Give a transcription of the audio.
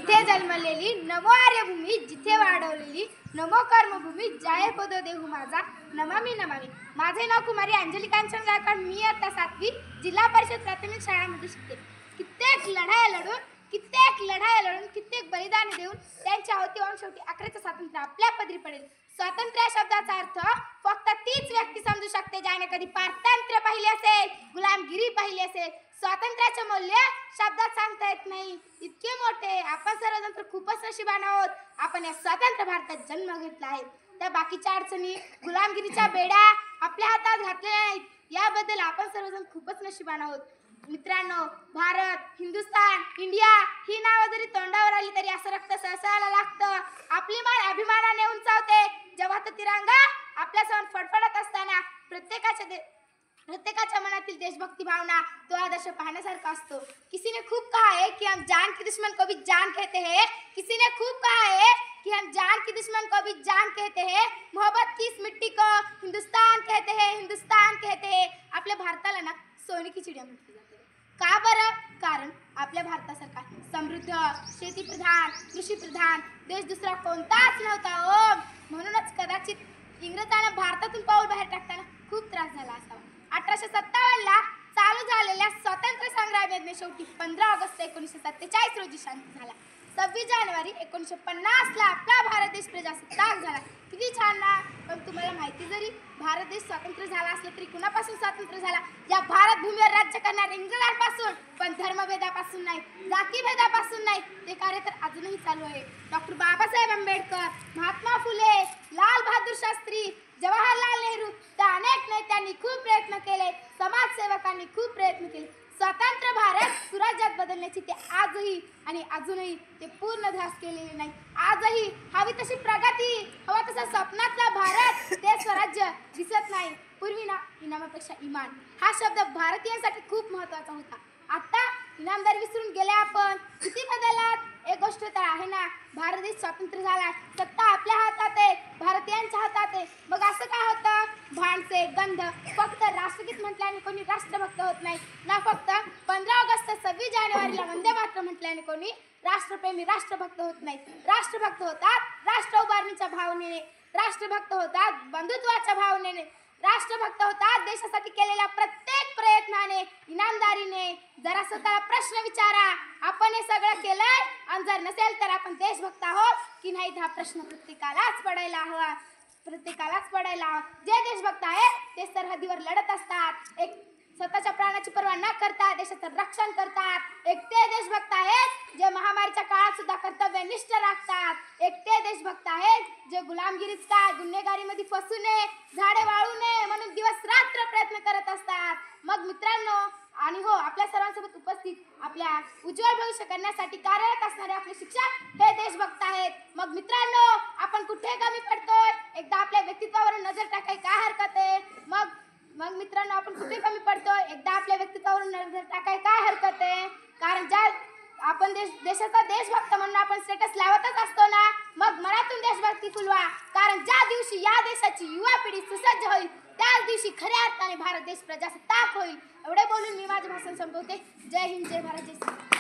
जिथे जन्मलेली नमो आर्यभूमी, जिथे वाढवलेली नमो कर्मभूमी, जाय पद देहू माझा नमामि नमामि। माझे नाव कुमारी अंजली कांचन गायकवाड। मी आता 7वी जिल्हा परिषद प्राथमिक शाळेमध्ये शिकते। कित्येक लढाया लढून कित्येक बलिदान देऊन त्यांच्या होती होऊन शेवटी 11चं स्वातंत्र्य आपल्या पदरी पडेल। स्वातंत्र्य शब्दाचा अर्थ फक्त तीच व्यक्ती समजू शकते ज्याने कधी पारतंत्र्य पाहिले असेल, गुलामगिरी पाहिली असेल। स्वातंत्र्याचे मूल्य शब्दात सांगता येत नाही, इतके मोठे। आपण सर्वजण खूपच नशिबान आहोत, आपण या स्वतंत्र भारतात जन्म घेतला आहे। त्या बाकीच्या अडचणी, गुलामगिरीच्या बेड्या आपल्या हातात घातलेल्या नाहीत, याबद्दल आपण सर्वजण खूपच नशिबान आहोत। मित्रांनो, भारत, हिंदुस्तान, इंडिया ही नावं जरी तोंडावर आली तरी असं रक्त सळसळायला लागतं। आपली मान अभिमानाने उंचावते जेव्हा तो तिरंगा आपल्यासमोर फडफडत असताना प्रत्येकाच्या मनातील देशभक्ती भावना, तो आदर्श पाहण्यासारखा असतो। किसी ने खूब कहा है कि हम जान के दुश्मन को भी जान कहते हैं, किसी ने खूब कहा है कि हम जान के दुश्मन को भी जान कहते हैं। मोहब्बत की इस मिट्टी को हिंदुस्तान कहते हैं, हिंदुस्तान कहते हैं। आपल्या भारताला ना सोने की चिडिया म्हटली जाते। का बरं? कारण आपल्या भारतासारखा समृद्ध, शेतीप्रधान, कृषीप्रधान देश दुसरा कोणताच नव्हता ओ। म्हणूनच कदाचित इंग्रजांना भारतातून पाऊल बाहेर टाकताना खूप त्रास झाला असावा। 1857ला चालू झालेल्या स्वातंत्र्य संग्राम योजने शेवटी 15 ऑगस्ट 1947 रोजी शांती झाला। 26 जानेवारी 1950ला आपला भारत देश प्रजासत्ताक झाला। किती छान ना। पण तुम्हाला माहिती, जरी भारत देश स्वतंत्र झाला असला तरी कुणापासून स्वतंत्र झाला? या भारत भूमीवर राज्य करणाऱ्या इंग्रजांपासून, पण धर्मभेदापासून नाही, जातीभेदापासून नाही। ते कार्य तर अजूनही चालू आहे। डॉक्टर बाबासाहेब आंबेडकर, महात्मा फुले, लाल बहादूर शास्त्री, जवाहरलाल नेहरू, त्या अनेक नेत्यांनी खूप प्रयत्न केले, समाजसेवकांनी खूप प्रयत्न केले। स्वतंत्र भारत सुराज्यात बदलण्याची ते आजही आणि अजूनही ते पूर्ण ध्यास केलेले नाही। आजही हवी तशी प्रगती, हवा तसा स्वप्नातला भारत, ते स्वराज्य दिसत नाही। पूर्वी ना इनामापेक्षा इमान हा शब्द भारतीयांसाठी खूप महत्त्वाचा होता। आता इनामदारी विसरून गेले आपण। किती बदललात? एक गोष्ट तर आहे ना, भारत देश स्वतंत्र झाला, सत्ता आपल्या हातात आहे, भारतीयांच्या हातात आहे। मग असं काय होतं? भांडसे गंध फक्त राष्ट्रगीत म्हटल्याने कोणी राष्ट्रभक्त होत नाही ना, फक्त 15 ऑगस्ट 26 जानेवारीला वंदे मातरम म्हटल्याने कोणी राष्ट्रप्रेमी, राष्ट्रभक्त होत नाही। राष्ट्रभक्त होतात राष्ट्र उभारणीच्या भावनेने, राष्ट्रभक्त होतात बंधुत्वाच्या भावनेने, राष्ट्रभक्त होतात देशासाठी केलेल्या प्रत्येक प्रयत्नाने, इनामदारीने। जरा स्वतःला प्रश्न विचारा, आपण हे सगळं केलंय? आणि जर नसेल तर आपण देशभक्त आहोत की नाही? हा प्रश्न प्रत्येकालाच पडायला हवा, प्रत्येकालाच पडायला हवा। जे देशभक्त आहेत ते सरहद्दीवर लढत असतात, एक स्वतःच्या प्राणाची पर्वा न करता देशाचं रक्षण करतात। एक ते देशभक्त आहेत जे महामारीच्या काळात सुद्धा कर्तव्यनिष्ठ राखतात। एक ते देशभक्त आहेत जे गुलामगिरीच काय, गुन्हेगारीमध्ये फसू नये, झाडे वाळू नये म्हणून दिवस रात्र प्रयत्न करत असतात। मग मित्रांनो, आणि हो, आपल्या सर्वांसोबत उपस्थित आपल्या उज्ज्वल भविष्य करण्यासाठी कार्यरत असणारे आपले शिक्षक हे देशभक्त आहेत। मग मित्रांनो, आपण कुठे कमी पडतोय? एकदा आपल्या व्यक्तित्वावर नजर टाकाय काय हरकत आहे? मग मित्रांनो, आपण कुठे कमी पडतोय? एकदा आपल्या व्यक्तित्वावर नजर टाकाय काय हरकत आहे? कारण ज्या आपण देशाचा देशभक्त म्हणून आपण स्टेटस लावतच असतो ना, मग मनातून देशभक्ती फुलवा। कारण ज्या दिवशी या देशाची युवा पिढी सुसज्ज होईल त्याच दिवशी खऱ्या अर्थाने भारत देश प्रजासत्ताक होईल। एवढे बोलून मी माझे भाषण संपवते। जय हिंद, जय भारत, जय श्री